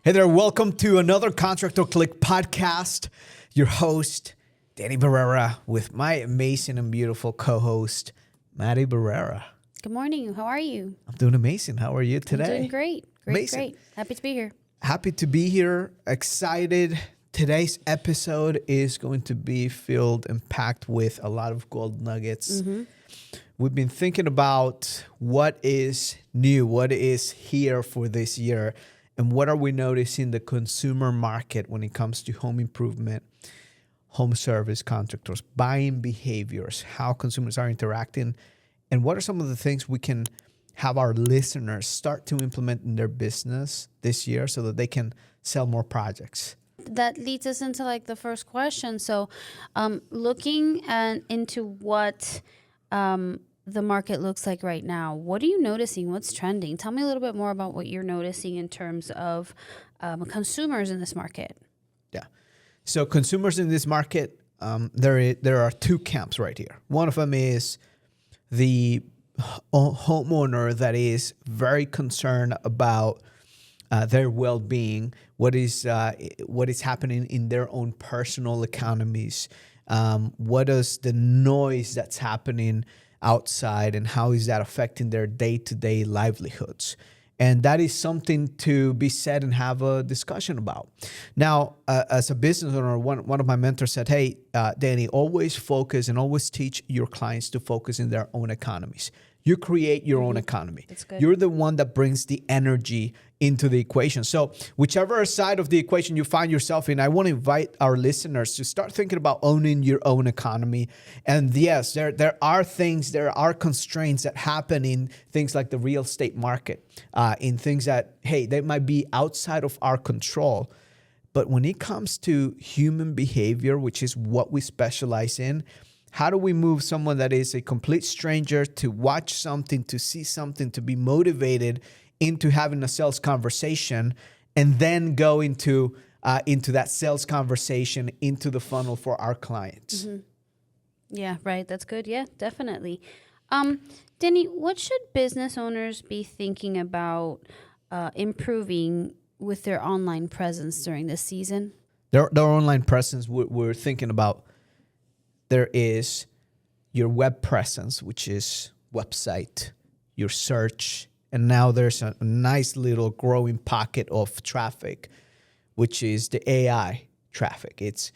Hey there, welcome to another Contractor Click podcast. Your host, Danny Barrera, with my amazing and beautiful co-host, Maddie Barrera. Good morning. How are you? I'm doing amazing. How are you today? I'm doing great. Amazing. Great. Happy to be here. Happy to be here. Excited. Today's episode is going to be filled and packed with a lot of gold nuggets. We've been thinking about what is new, what is here for this year, and what are we noticing the consumer market when it comes to home improvement, home service contractors, buying behaviors, how consumers are interacting, and what are some of the things we can have our listeners start to implement in their business this year so that they can sell more projects. That leads us into the first question. So looking into what the market looks like right now, what are you noticing? What's trending? Tell me a little bit more about what you're noticing in terms of consumers in this market. Yeah. So consumers in this market, there are two camps right here. One of them is the homeowner that is very concerned about their well-being, what is happening in their own personal economies, what is the noise that's happening outside, and how is that affecting their day-to-day livelihoods. And that is something to be said and have a discussion about. Now, as a business owner, one of my mentors said, hey, Danny, always focus and always teach your clients to focus in their own economies. You create your own economy. That's good. You're the one that brings the energy into the equation. So whichever side of the equation you find yourself in, I want to invite our listeners to start thinking about owning your own economy. And yes, there are constraints that happen in things like the real estate market, in things that, hey, they might be outside of our control. But when it comes to human behavior, which is what we specialize in, how do we move someone that is a complete stranger to watch something, to see something, to be motivated into having a sales conversation, and then go into that sales conversation into the funnel for our clients? Yeah, right. That's good. Yeah, definitely. Denny, what should business owners be thinking about improving with their online presence during this season? Their online presence, we're thinking about. There is your web presence, which is website, your search, and now there's a nice little growing pocket of traffic, which is the AI traffic. It's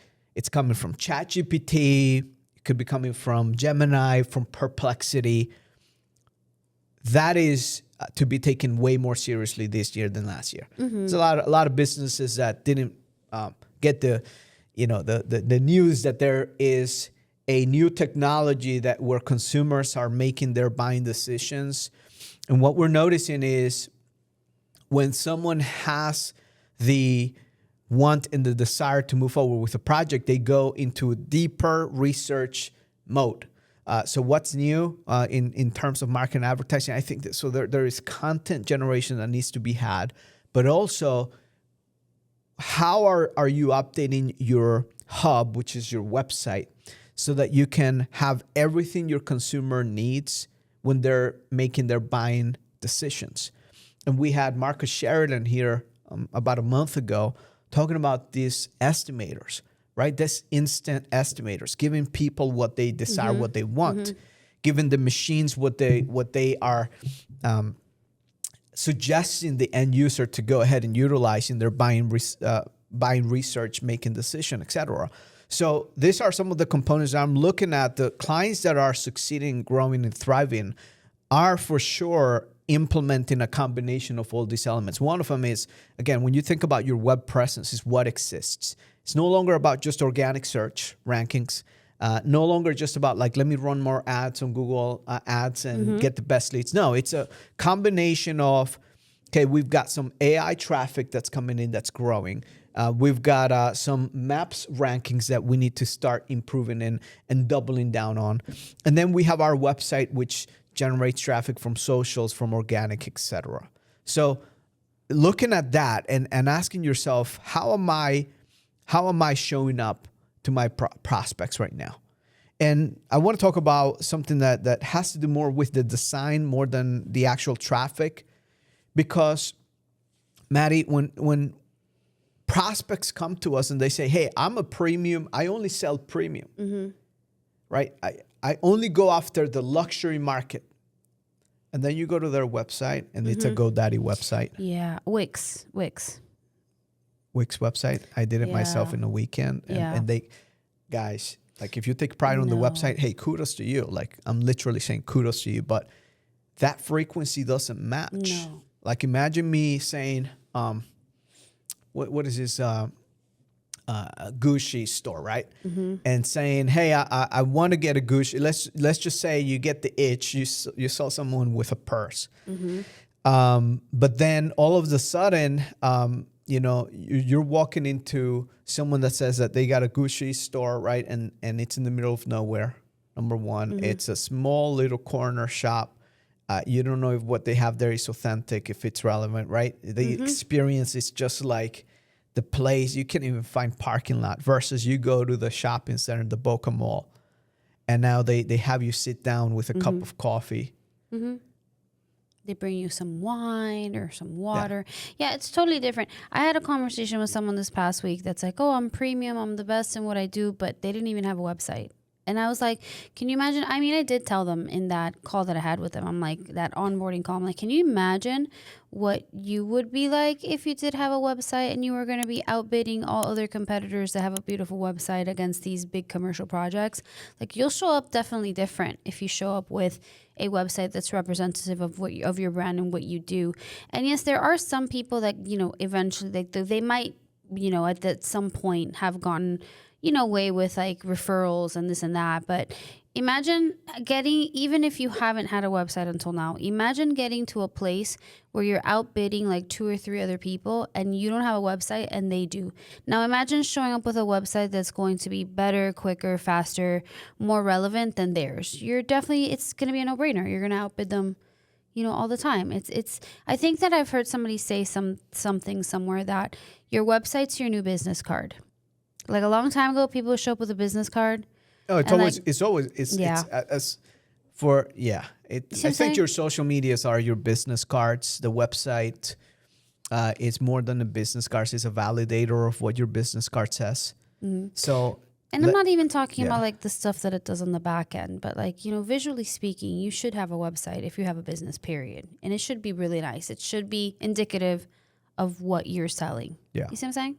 coming from ChatGPT, it could be coming from Gemini, from Perplexity. That is to be taken way more seriously this year than last year. There's a lot of businesses that didn't get the news that there is a new technology where consumers are making their buying decisions. And what we're noticing is when someone has the want and the desire to move forward with a project, they go into a deeper research mode. So what's new in terms of marketing and advertising? I think that there is content generation that needs to be had, but also how are you updating your hub, which is your website, so that you can have everything your consumer needs when they're making their buying decisions. And we had Marcus Sheridan here about a month ago talking about these estimators, right? This instant estimators, giving people what they desire, what they want, giving the machines what they are suggesting the end user to go ahead and utilize in their buying research, making decision, etc. So these are some of the components I'm looking at. The clients that are succeeding, growing, and thriving are for sure implementing a combination of all these elements. One of them is, again, when you think about your web presence, is what exists. It's no longer about just organic search rankings, no longer just about let me run more ads on Google ads and get the best leads. No, it's a combination of, okay, we've got some AI traffic that's coming in that's growing. We've got some maps rankings that we need to start improving in and doubling down on. And then we have our website, which generates traffic from socials, from organic, etc. So looking at that and asking yourself, how am I showing up to my prospects right now? And I want to talk about something that has to do more with the design more than the actual traffic, because Maddie, when prospects come to us and they say, hey, I'm a premium. I only sell premium, right? I only go after the luxury market. And then you go to their website and it's a GoDaddy website. Yeah. Wix. Wix website. I did it myself in a weekend. And they, guys, like if you take pride on the website, hey, kudos to you. Like I'm literally saying kudos to you, but that frequency doesn't match. No. Like imagine me saying, what is this Gucci store, right? And saying, hey, I want to get a Gucci. Let's just say you get the itch. You saw someone with a purse, but then all of a sudden, you're walking into someone that says that they got a Gucci store, right? And it's in the middle of nowhere. Number one, it's a small little corner shop. You don't know if what they have there is authentic, if it's relevant, right? The experience is just like the place. You can't even find parking lot versus you go to the shopping center, the Boca Mall, and now they have you sit down with a cup of coffee. They bring you some wine or some water. Yeah, it's totally different. I had a conversation with someone this past week that's like, oh, I'm premium. I'm the best in what I do, but they didn't even have a website. And I was like, can you imagine? I mean, I did tell them in that call that I had with them, I'm like, that onboarding call, I'm like, can you imagine what you would be like if you did have a website and you were going to be outbidding all other competitors that have a beautiful website against these big commercial projects? Like you'll show up definitely different if you show up with a website that's representative of of your brand and what you do. And yes, there are some people that, eventually they might, at some point have gotten way with like referrals and this and that. But imagine even if you haven't had a website until now, imagine getting to a place where you're outbidding like 2 or 3 other people and you don't have a website and they do. Now imagine showing up with a website that's going to be better, quicker, faster, more relevant than theirs. It's going to be a no-brainer. You're going to outbid them, all the time. I think that I've heard somebody say something somewhere that your website's your new business card. Like a long time ago, people would show up with a business card. Oh, I think your social medias are your business cards. The website is more than a business card. It's a validator of what your business card says. So, and I'm not even talking about like the stuff that it does on the back end, but like, visually speaking, you should have a website if you have a business, period. And it should be really nice. It should be indicative of what you're selling. Yeah. You see what I'm saying?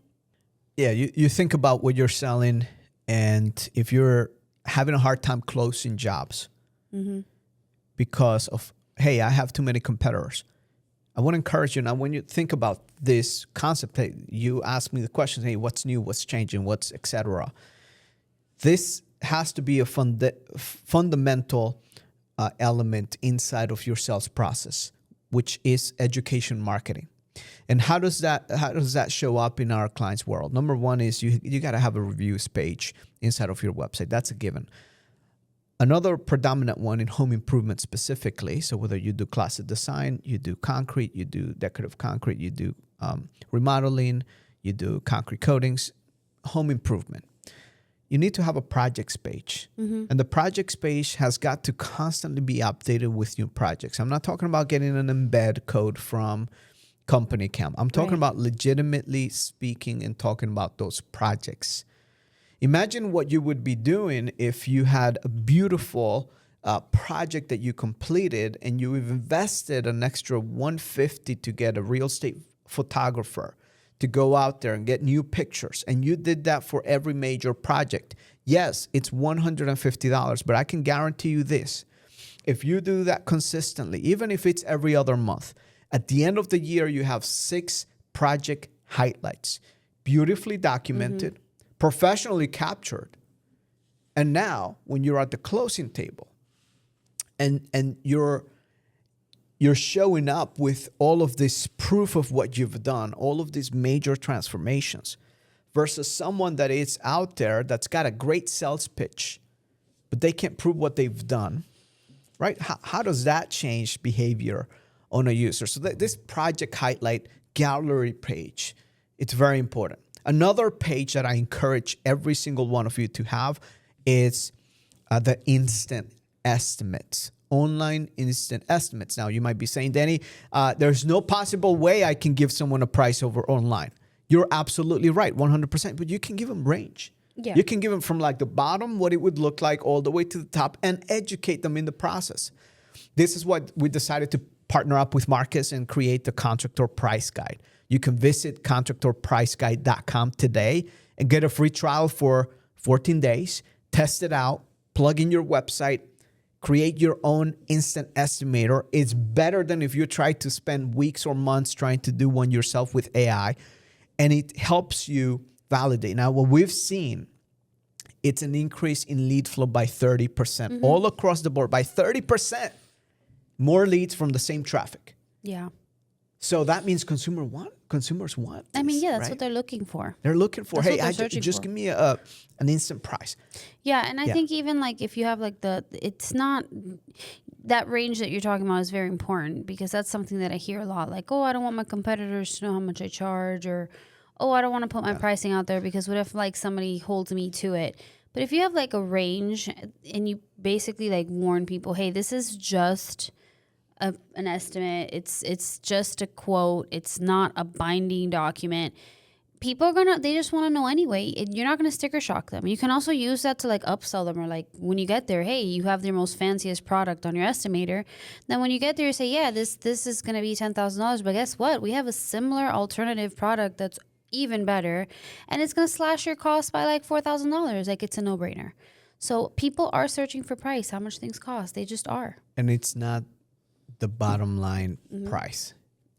Yeah, you think about what you're selling, and if you're having a hard time closing jobs because of, hey, I have too many competitors, I want to encourage you now when you think about this concept, hey, you ask me the question, hey, what's new, what's changing, what's et cetera. This has to be a fundamental element inside of your sales process, which is education marketing. And how does that show up in our clients' world? Number one is you got to have a reviews page inside of your website. That's a given. Another predominant one in home improvement specifically, so whether you do closet design, you do concrete, you do decorative concrete, you do remodeling, you do concrete coatings, home improvement, you need to have a projects page. And the projects page has got to constantly be updated with new projects. I'm not talking about getting an embed code from company cam. I'm talking about legitimately speaking and talking about those projects. Imagine what you would be doing if you had a beautiful project that you completed and you invested an extra $150 to get a real estate photographer to go out there and get new pictures. And you did that for every major project. Yes, it's $150, but I can guarantee you this. If you do that consistently, even if it's every other month, at the end of the year, you have 6 project highlights, beautifully documented, professionally captured. And now, when you're at the closing table and you're showing up with all of this proof of what you've done, all of these major transformations, versus someone that is out there that's got a great sales pitch, but they can't prove what they've done, right? How does that change behavior on a user? So this project highlight gallery page, it's very important. Another page that I encourage every single one of you to have is the instant estimates, online instant estimates. Now, you might be saying, Danny, there's no possible way I can give someone a price over online. You're absolutely right, 100%. But you can give them range. Yeah. You can give them from like the bottom, what it would look like, all the way to the top, and educate them in the process. This is what we decided to partner up with Marcus and create the Contractor Price Guide. You can visit contractorpriceguide.com today and get a free trial for 14 days. Test it out, plug in your website, create your own instant estimator. It's better than if you try to spend weeks or months trying to do one yourself with AI. And it helps you validate. Now, what we've seen, it's an increase in lead flow by 30%, all across the board, by 30%. More leads from the same traffic. Yeah. So that means consumers want this, I mean, yeah, that's right? what they're looking for. They're looking for, That's what hey, they're I searching just for. give me an instant price. Yeah, and I think even like if you have like it's not that range that you're talking about is very important, because that's something that I hear a lot. Like, oh, I don't want my competitors to know how much I charge, or oh, I don't want to put my pricing out there because what if like somebody holds me to it? But if you have like a range and you basically like warn people, hey, this is just an estimate. It's just a quote. It's not a binding document. People are they just want to know anyway. You're not gonna sticker shock them. You can also use that to like upsell them, or like when you get there, hey, you have their most fanciest product on your estimator. Then when you get there, you say, yeah, this is gonna be $10,000, but guess what? We have a similar alternative product that's even better, and it's gonna slash your cost by like $4,000. Like, it's a no-brainer. So people are searching for price, how much things cost. They just are. And it's not the bottom line price.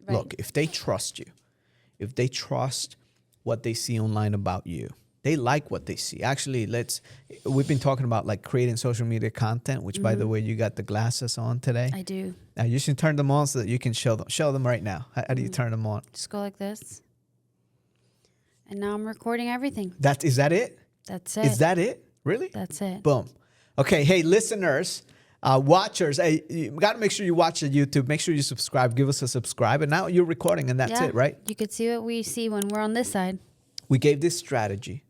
Right. Look, if they trust you, if they trust what they see online about you, they like what they see. Actually, we've been talking about like creating social media content, which by the way, you got the glasses on today. I do. Now you should turn them on so that you can show them right now. How do you turn them on? Just go like this. And now I'm recording everything. Is that it? That's it. Is that it? Really? That's it. Boom. Okay. Hey, listeners, watchers, hey, you got to make sure you watch the YouTube. Make sure you subscribe. Give us a subscribe. And now you're recording, and that's it, right? You could see what we see when we're on this side. We gave this strategy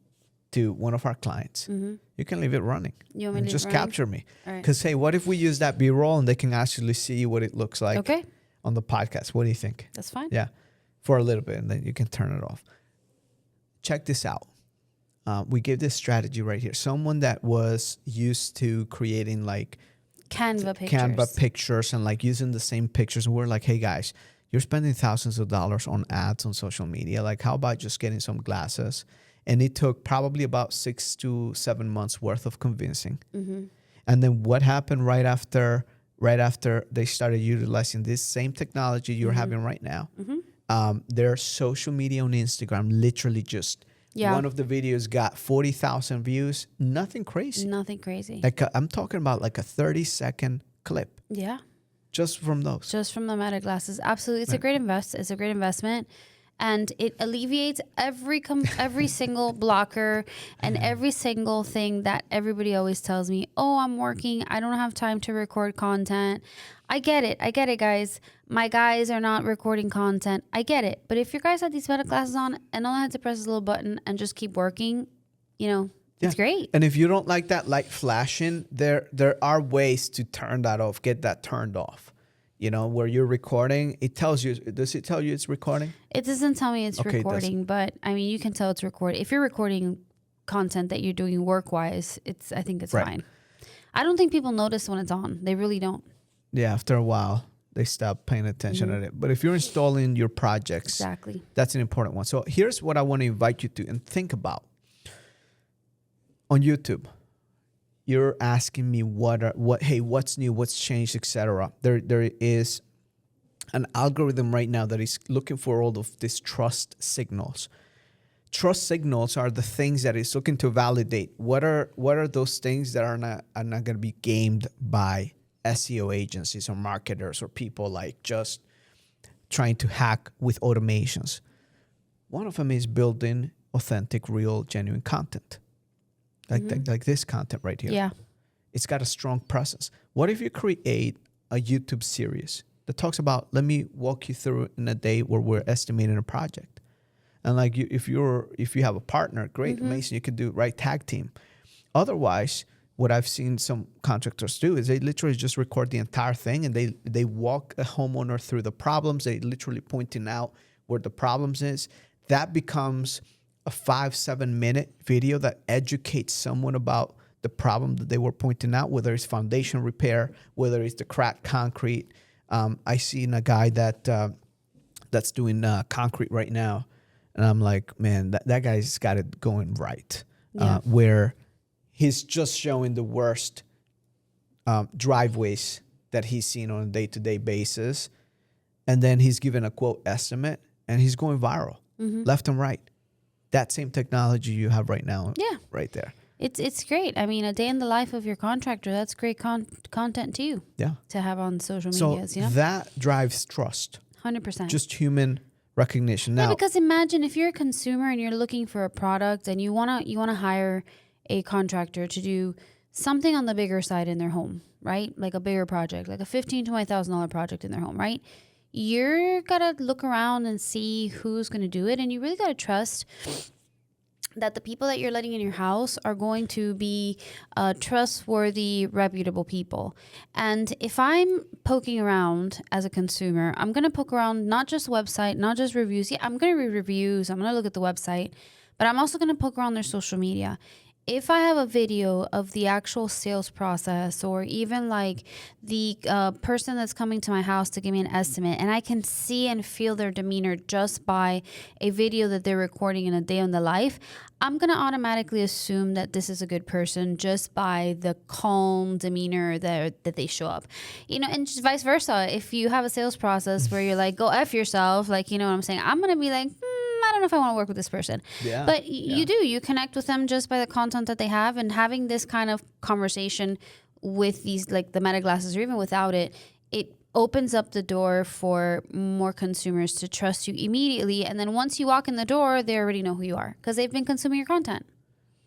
to one of our clients. You can leave it running. You want me and to just leave it running? capture me. All right. Because, hey, what if we use that B-roll and they can actually see what it looks like Okay. on the podcast? What do you think? That's fine. Yeah, for a little bit, and then you can turn it off. Check this out. We gave this strategy right here. Someone that was used to creating like Canva pictures and like using the same pictures. And we're like, hey guys, you're spending thousands of dollars on ads on social media. Like, how about just getting some glasses? And it took probably about 6 to 7 months worth of convincing. And then what happened right after they started utilizing this same technology you're having right now? Their social media on Instagram literally just one of the videos got 40,000 views. Nothing crazy. Nothing crazy. Like I'm talking about like a 30-second clip. Yeah. Just from those. Just from the Meta glasses. Absolutely. It's a great It's a great investment. And it alleviates every single blocker and every single thing that everybody always tells me, oh, I'm working. I don't have time to record content. I get it, guys. My guys are not recording content. I get it. But if your guys had these Meta glasses on and all I had to press this little button and just keep working, it's great. And if you don't like that light flashing, there are ways to turn that off, get that turned off. Where you're recording, does it tell you it's recording? It doesn't tell me it's Okay, recording, but I mean, you can tell it's recording. If you're recording content that you're doing work-wise, I think it's fine. I don't think people notice when it's on. They really don't. Yeah, after a while, they stop paying attention at it. But if you're installing your projects, exactly, that's an important one. So here's what I want to invite you to and think about. On YouTube, you're asking me what's new, what's changed, etc. There is an algorithm right now that is looking for all of these trust signals. Trust signals are the things that it's looking to validate. What are those things that are not going to be gamed by SEO agencies or marketers or people like just trying to hack with automations? One of them is building authentic, real, genuine content. Like this content right here. Yeah. It's got a strong presence. What if you create a YouTube series that talks about, let me walk you through in a day where we're estimating a project. And like if you have a partner, great, amazing, you could do tag team. Otherwise, what I've seen some contractors do is they literally just record the entire thing and they walk a homeowner through the problems. They literally pointing out where the problems is. that becomes a 5-7 minute video that educates someone about the problem that they were pointing out, whether it's foundation repair, whether it's the cracked concrete. I seen a guy that's doing concrete right now, and I'm like, man, that guy's got it going right. Where he's just showing the worst driveways that he's seen on a day-to-day basis, and then he's giving a quote estimate, and he's going viral, left and right. That same technology you have right now, right there. It's great. I mean, a day in the life of your contractor, that's great content too. Yeah. To have on social So medias, you know? that drives trust. 100%. Just human recognition. Now, because imagine if you're a consumer and you're looking for a product and you wanna hire a contractor to do something on the bigger side in their home, right? Like a bigger project, like a $15,000-$20,000 project in their home, right? You're gotta look around and see who's gonna do it, and you really gotta trust that the people that you're letting in your house are going to be trustworthy, reputable people. And if I'm poking around as a consumer, I'm going to poke around not just website, not just reviews. Yeah, I'm going to read reviews. I'm going to look at the website, but I'm also going to poke around their social media. If I have a video of the actual sales process, or even like the person that's coming to my house to give me an estimate, and I can see and feel their demeanor just by a video that they're recording in a day in the life, I'm going to automatically assume that this is a good person just by the calm demeanor that they show up. You know, and just vice versa. If you have a sales process where you're like, go F yourself, like, you know what I'm saying? I'm going to be like, I don't know if I want to work with this person. Yeah. But you connect with them just by the content that they have, and having this kind of conversation with these, like the meta glasses, or even without it, it opens up the door for more consumers to trust you immediately. And then once you walk in the door, they already know who you are because they've been consuming your content.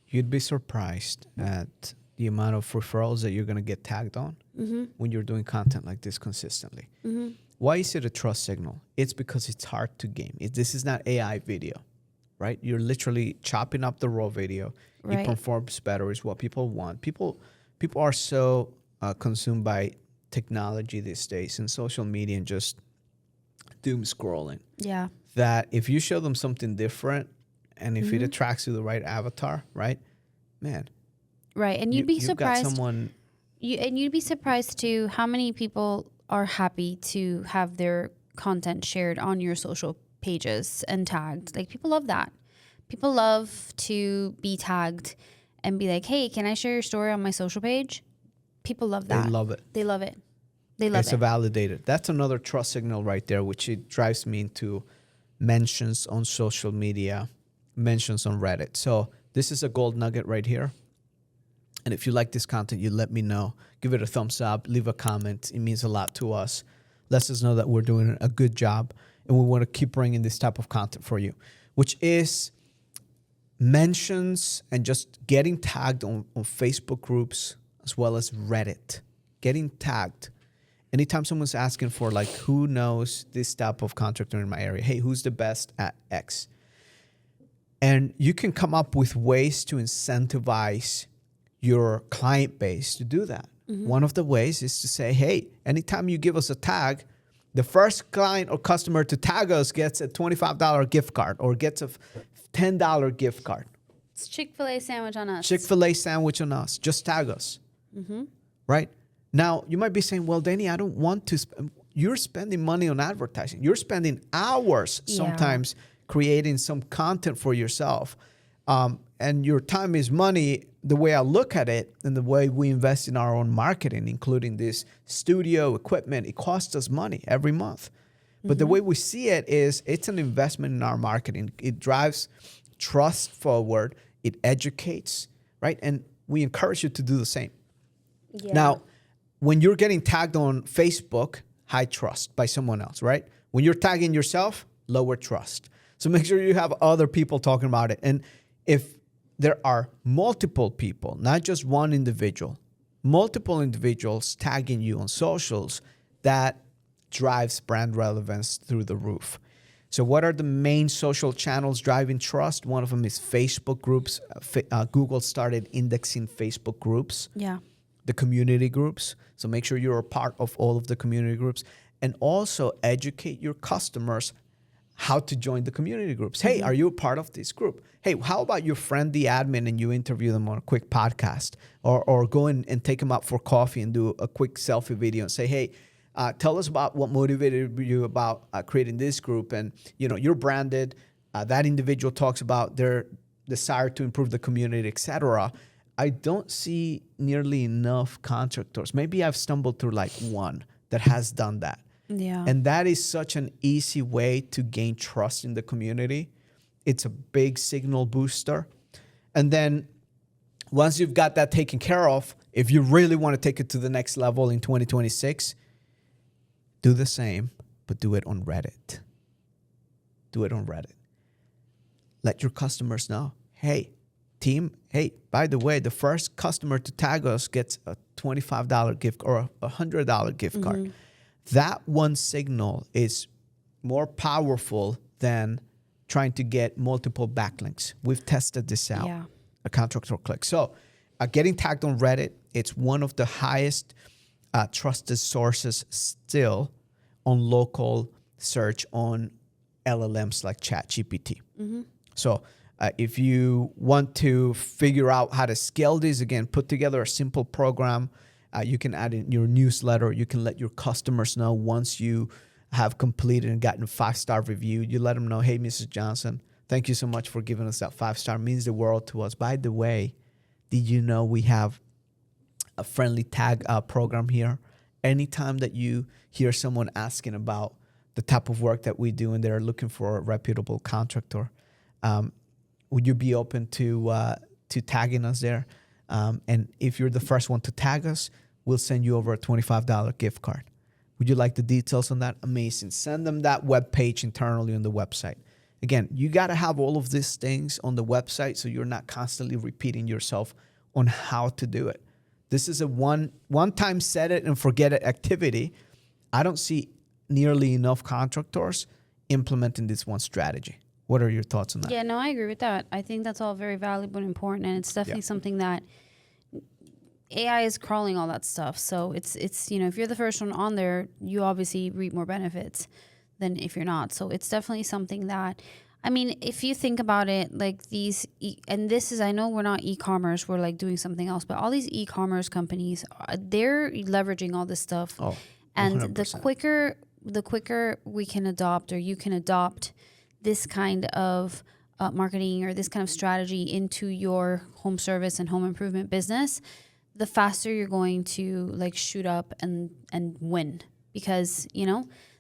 You'd be surprised at the amount of referrals that you're going to get tagged on when you're doing content like this consistently. Why is it a trust signal? It's because it's hard to game. This is not AI video, right? You're literally chopping up the raw video. Right. It performs better, is what people want. People are so consumed by technology these days and social media and just doom scrolling. Yeah. That if you show them something different, and if it attracts you the right avatar, right, man. Right, and you'd be surprised. Got someone. You'd be surprised too how many people are happy to have their content shared on your social pages and tagged. Like, people love that. People love to be tagged and be like, hey, can I share your story on my social page? People love that. They love it. They love it. They love It's it. a validated. That's another trust signal right there, which it drives me into mentions on social media, mentions on Reddit. So this is a gold nugget right here. And if you like this content, you let me know. Give it a thumbs up. Leave a comment. It means a lot to us. Lets us know that we're doing a good job. And we want to keep bringing this type of content for you, which is mentions and just getting tagged on Facebook groups as well as Reddit. Getting tagged. Anytime someone's asking for, like, who knows this type of contractor in my area? Hey, who's the best at X? And you can come up with ways to incentivize your client base to do that. One of the ways is to say, hey, anytime you give us a tag, the first client or customer to tag us gets a $25 gift card or gets a $10 gift card. It's Chick-fil-A sandwich on us. Chick-fil-A sandwich on us. Just tag us. Right? Now, you might be saying, well, Danny, I don't want to. You're spending money on advertising. You're spending hours sometimes creating some content for yourself. And your time is money. The way I look at it and the way we invest in our own marketing, including this studio equipment, it costs us money every month. But the way we see it is it's an investment in our marketing. It drives trust forward. It educates, right? And we encourage you to do the same. Yeah. Now, when you're getting tagged on Facebook, high trust by someone else, right? When you're tagging yourself, lower trust. So make sure you have other people talking about it. And if there are multiple people, not just one individual, multiple individuals tagging you on socials, that drives brand relevance through the roof. So what are the main social channels driving trust? One of them is Facebook groups. Google started indexing Facebook groups. Yeah. The community groups. So make sure you're a part of all of the community groups, and also educate your customers how to join the community groups. Hey, are you a part of this group? Hey, how about your friend, the admin, and you interview them on a quick podcast, or go in and take them out for coffee and do a quick selfie video and say, hey, tell us about what motivated you about creating this group. And, you're branded. That individual talks about their desire to improve the community, etc. I don't see nearly enough contractors. Maybe I've stumbled through like one that has done that. Yeah. And that is such an easy way to gain trust in the community. It's a big signal booster. And then once you've got that taken care of, if you really want to take it to the next level in 2026, do the same, but do it on Reddit. Do it on Reddit. Let your customers know, hey, team, hey, by the way, the first customer to tag us gets a $25 gift or a $100 gift card. That one signal is more powerful than trying to get multiple backlinks. We've tested this out at Contractor Click. So getting tagged on Reddit, it's one of the highest trusted sources still on local search on LLMs like ChatGPT. So if you want to figure out how to scale this, again, put together a simple program. You can add in your newsletter. You can let your customers know once you have completed and gotten a 5-star review. You let them know, hey, Mrs. Johnson, thank you so much for giving us that 5-star. It means the world to us. By the way, did you know we have a friendly tag program here? Anytime that you hear someone asking about the type of work that we do and they're looking for a reputable contractor, would you be open to tagging us there? And if you're the first one to tag us, we'll send you over a $25 gift card. Would you like the details on that? Amazing. Send them that web page internally on the website. Again, you got to have all of these things on the website so you're not constantly repeating yourself on how to do it. This is a one-time set it and forget it activity. I don't see nearly enough contractors implementing this one strategy. What are your thoughts on that? Yeah, no, I agree with that. I think that's all very valuable and important, and it's definitely something that AI is crawling all that stuff. So it's if you're the first one on there, you obviously reap more benefits than if you're not. So it's definitely something that, I mean, if you think about it, like these, and this is, I know we're not e-commerce, we're like doing something else, but all these e-commerce companies, they're leveraging all this stuff. Oh, 100%. And the quicker we can adopt, or you can adopt this kind of marketing or this kind of strategy into your home service and home improvement business, the faster you're going to like shoot up and win, because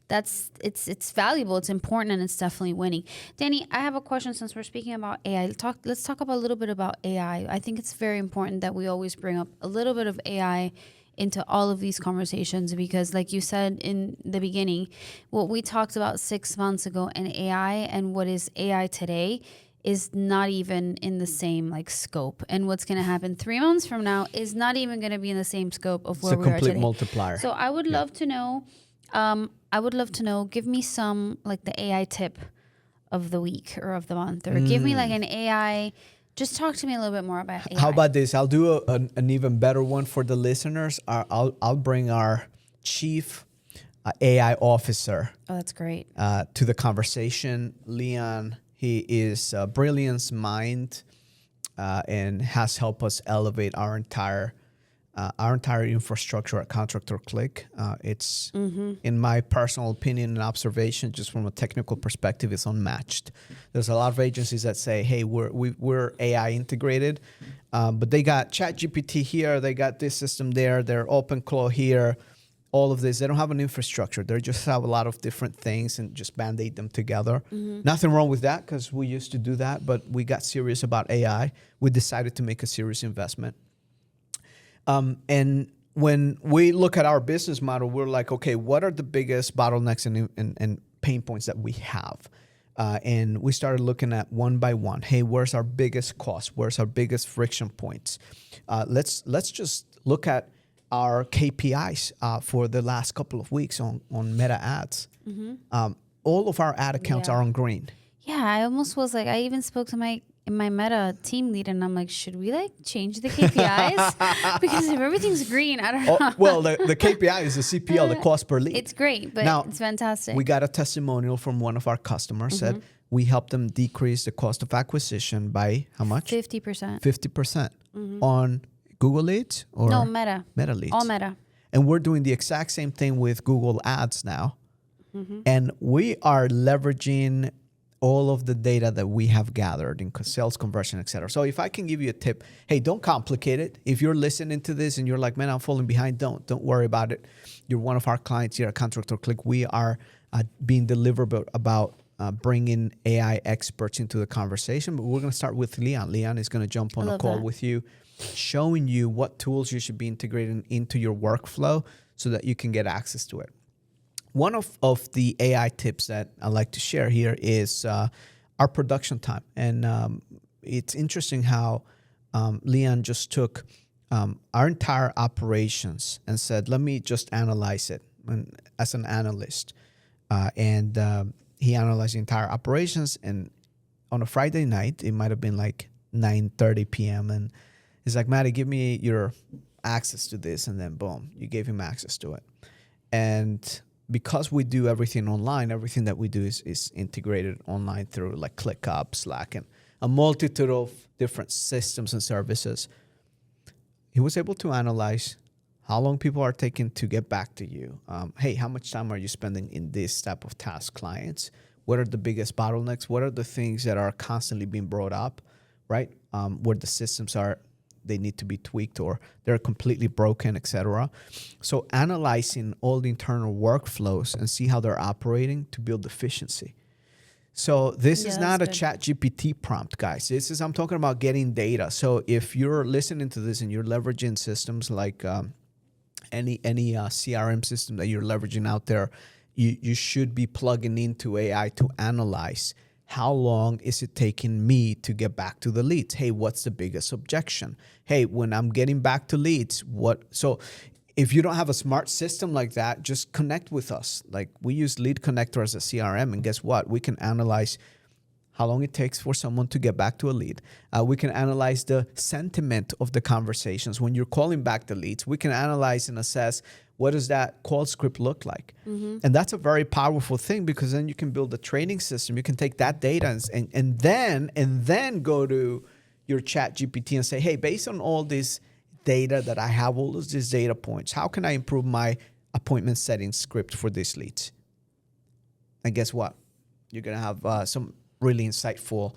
that's it's valuable, it's important, and it's definitely winning. Danny, I have a question since we're speaking about AI. Let's talk about a little bit about AI. I think it's very important that we always bring up a little bit of AI into all of these conversations, because like you said in the beginning, what we talked about 6 months ago in AI and what is AI today is not even in the same like scope, and what's going to happen 3 months from now is not even going to be in the same scope of where we are today. It's a complete multiplier. So I would love to know, give me some like the AI tip of the week or of the month, or give me like an AI. Just talk to me a little bit more about AI. How about this? I'll do an even better one for the listeners. I'll bring our chief AI officer. Oh, that's great. To the conversation. Leon, he is a brilliant mind and has helped us elevate our entire infrastructure at Contractor Click. It's, in my personal opinion and observation, just from a technical perspective, it's unmatched. There's a lot of agencies that say, hey, we're AI integrated, but they got ChatGPT here, they got this system there, they're OpenClaw here, all of this. They don't have an infrastructure. They just have a lot of different things and just Band-Aid them together. Nothing wrong with that, because we used to do that, but we got serious about AI. We decided to make a serious investment. And when we look at our business model, we're like, okay, what are the biggest bottlenecks and pain points that we have? And we started looking at one by one. Hey, where's our biggest cost? Where's our biggest friction points? Let's just look at our KPIs for the last couple of weeks on Meta ads. All of our ad accounts are on green. Yeah, I almost was like, I even spoke to my Meta team lead, and I'm like, should we like change the KPIs? Because if everything's green, I don't know. Oh, well, the KPI is the CPL, the cost per lead. It's great, but Now, it's fantastic. we got a testimonial from one of our customers Mm-hmm. that we helped them decrease the cost of acquisition by how much? 50%. 50% on Google Leads or No, Meta. Meta Leads. All Meta. And we're doing the exact same thing with Google Ads now. And we are leveraging all of the data that we have gathered in sales conversion, et cetera. So if I can give you a tip, hey, don't complicate it. If you're listening to this and you're like, man, I'm falling behind, don't worry about it. You're one of our clients here at Contractor Click. We are being deliberate about bringing AI experts into the conversation. But we're going to start with Leon. Leon is going to jump on a call with you, showing you what tools you should be integrating into your workflow so that you can get access to it. One of the AI tips that I like to share here is our production time. And it's interesting how Leon just took our entire operations and said, let me just analyze it as an analyst. And he analyzed the entire operations. And on a Friday night, it might have been like 9:30 p.m. And he's like, Matty, give me your access to this. And then boom, you gave him access to it. And because we do everything online, everything that we do is integrated online through like ClickUp, Slack, and a multitude of different systems and services. He was able to analyze how long people are taking to get back to you. Hey, how much time are you spending in this type of task clients? What are the biggest bottlenecks? What are the things that are constantly being brought up, right? Where the systems are, they need to be tweaked or they're completely broken, etc. So analyzing all the internal workflows and see how they're operating to build efficiency. So this is not a ChatGPT prompt, guys. I'm talking about getting data. So if you're listening to this and you're leveraging systems like any CRM system that you're leveraging out there, you should be plugging into AI to analyze how long is it taking me to get back to the leads? Hey, what's the biggest objection? Hey, when I'm getting back to leads, what? So if you don't have a smart system like that, just connect with us. Like we use Lead Connector as a CRM, and guess what? We can analyze how long it takes for someone to get back to a lead. We can analyze the sentiment of the conversations. When you're calling back the leads, we can analyze and assess what does that call script look like? And that's a very powerful thing because then you can build a training system. You can take that data and then go to your chat GPT and say, hey, based on all this data that I have, all of these data points, how can I improve my appointment setting script for these leads? And guess what? You're going to have some really insightful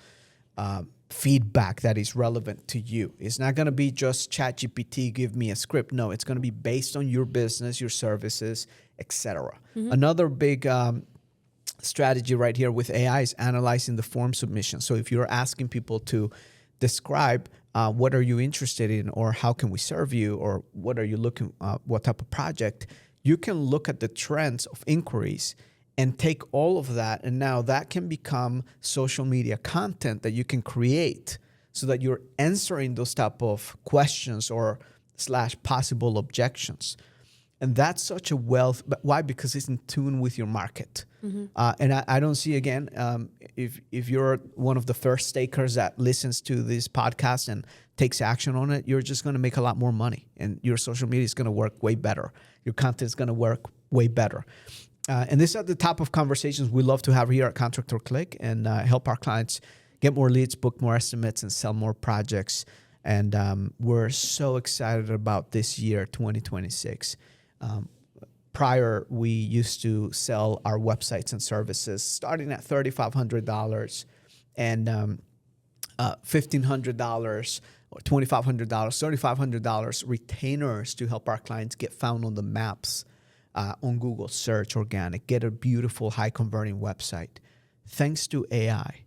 feedback that is relevant to you. It's not going to be just ChatGPT, give me a script. No, it's going to be based on your business, your services, etc. Another big strategy right here with AI is analyzing the form submission. So if you're asking people to describe what are you interested in or how can we serve you or what are you looking, what type of project, you can look at the trends of inquiries and take all of that, and now that can become social media content that you can create so that you're answering those type of questions or / possible objections. And that's such a wealth. But why? Because it's in tune with your market. And I don't see, again, if you're one of the first stakers that listens to this podcast and takes action on it, you're just going to make a lot more money. And your social media is going to work way better. Your content is going to work way better. And these are the type of conversations we love to have here at Contractor Click and help our clients get more leads, book more estimates, and sell more projects. And we're so excited about this year, 2026. Prior, we used to sell our websites and services starting at $3,500 and $1,500 or $2,500, $3,500 retainers to help our clients get found on the maps. On Google search organic, get a beautiful high converting website. Thanks to AI,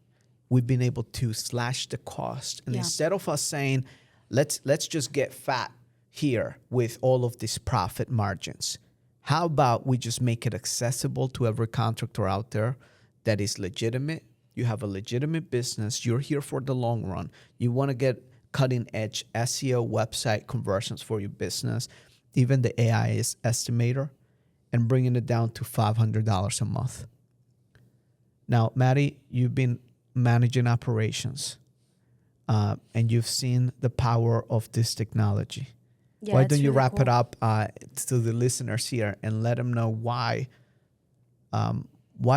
we've been able to slash the cost. And instead of us saying, let's just get fat here with all of these profit margins, how about we just make it accessible to every contractor out there that is legitimate? You have a legitimate business. You're here for the long run. You want to get cutting edge SEO website conversions for your business. Even the AI is estimator. And bringing it down to $500 a month. Now, Maddie, you've been managing operations, and you've seen the power of this technology, Yeah, why it's don't you really wrap cool. it up to the listeners here and let them know why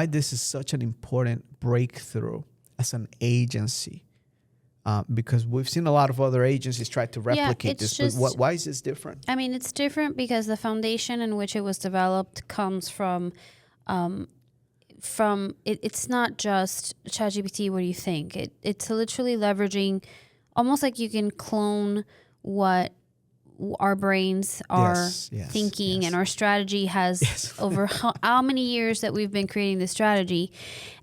this is such an important breakthrough as an agency? Because we've seen a lot of other agencies try to replicate it's this, but just- why is this different? I mean, it's different because the foundation in which it was developed comes from it's not just ChatGPT. What do you think? It's literally leveraging, almost like you can clone what our brains are thinking, and our strategy has over how many years that we've been creating this strategy,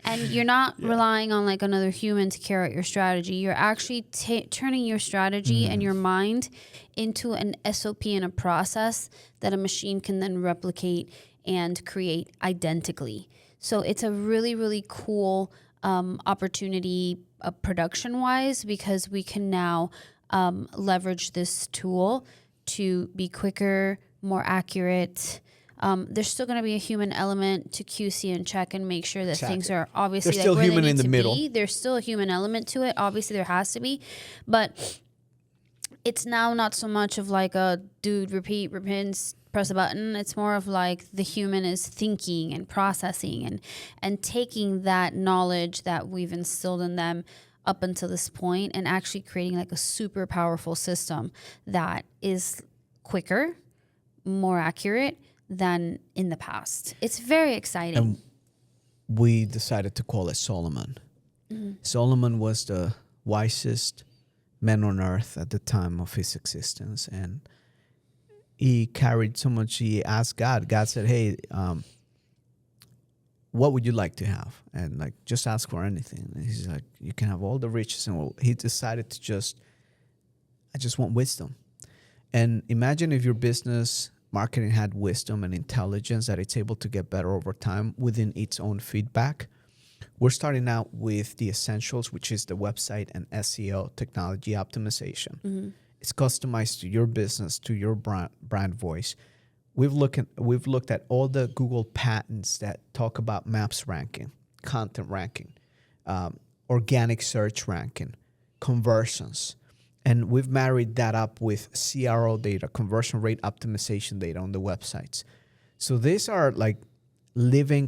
and you're not relying on like another human to carry out your strategy. You're actually turning your strategy and your mind into an SOP and a process that a machine can then replicate and create identically. So it's a really, really cool opportunity production wise, because we can now leverage this tool to be quicker, more accurate. There's still going to be a human element to QC and check and make sure that things are obviously There's like still where human they need in the to middle. be. There's still a human element to it. Obviously, there has to be, but it's now not so much of like a dude repeat, press a button. It's more of like the human is thinking and processing and taking that knowledge that we've instilled in them up until this point and actually creating like a super powerful system that is quicker, more accurate than in the past. It's very exciting. And we decided to call it Solomon. Solomon was the wisest man on earth at the time of his existence, and he carried so much. He asked God. God said, "Hey, what would you like to have?" And like, just ask for anything. And he's like, "You can have all the riches." And he decided to I just want wisdom. And imagine if your business marketing had wisdom and intelligence that it's able to get better over time within its own feedback. We're starting out with the essentials, which is the website and SEO technology optimization. It's customized to your business, to your brand voice. We've looked at all the Google patents that talk about maps ranking, content ranking, organic search ranking, conversions. And we've married that up with CRO data, conversion rate optimization data on the websites. So these are like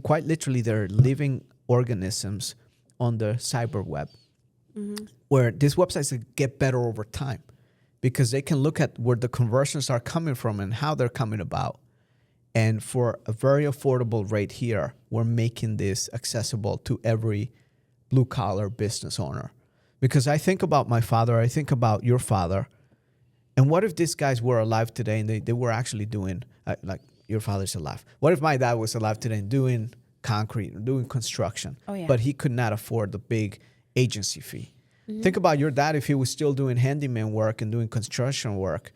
quite literally, they're living organisms on the cyber web, where these websites get better over time because they can look at where the conversions are coming from and how they're coming about. And for a very affordable rate here, we're making this accessible to every blue-collar business owner. Because I think about my father, I think about your father, and what if these guys were alive today and they were actually doing, like your father's alive. What if my dad was alive today and doing concrete, doing construction, but he could not afford the big agency fee? Think about your dad if he was still doing handyman work and doing construction work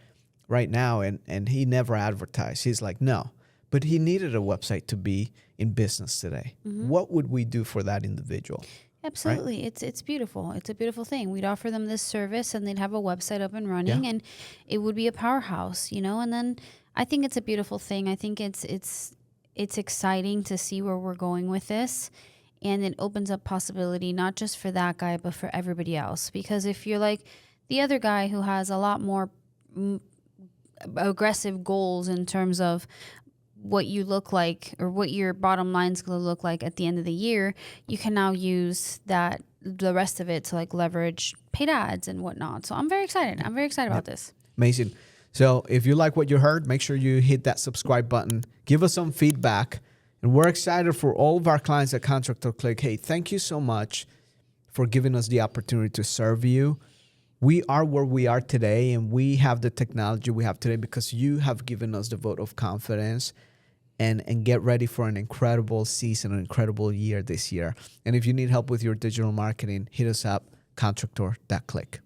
right now, and he never advertised. He's like, no. But he needed a website to be in business today. What would we do for that individual? Absolutely. Right? It's beautiful. It's a beautiful thing. We'd offer them this service and they'd have a website up and running and it would be a powerhouse, and then I think it's a beautiful thing. I think it's exciting to see where we're going with this, and it opens up possibility not just for that guy but for everybody else, because if you're like the other guy who has a lot more aggressive goals in terms of what you look like or what your bottom line's going to look like at the end of the year, you can now use the rest of it to like leverage paid ads and whatnot. So I'm very excited. About this. Amazing. So if you like what you heard, make sure you hit that subscribe button. Give us some feedback. And we're excited for all of our clients at Contractor Click. Hey, thank you so much for giving us the opportunity to serve you. We are where we are today, and we have the technology we have today because you have given us the vote of confidence. And get ready for an incredible season, an incredible year this year. And if you need help with your digital marketing, hit us up, contractor.click.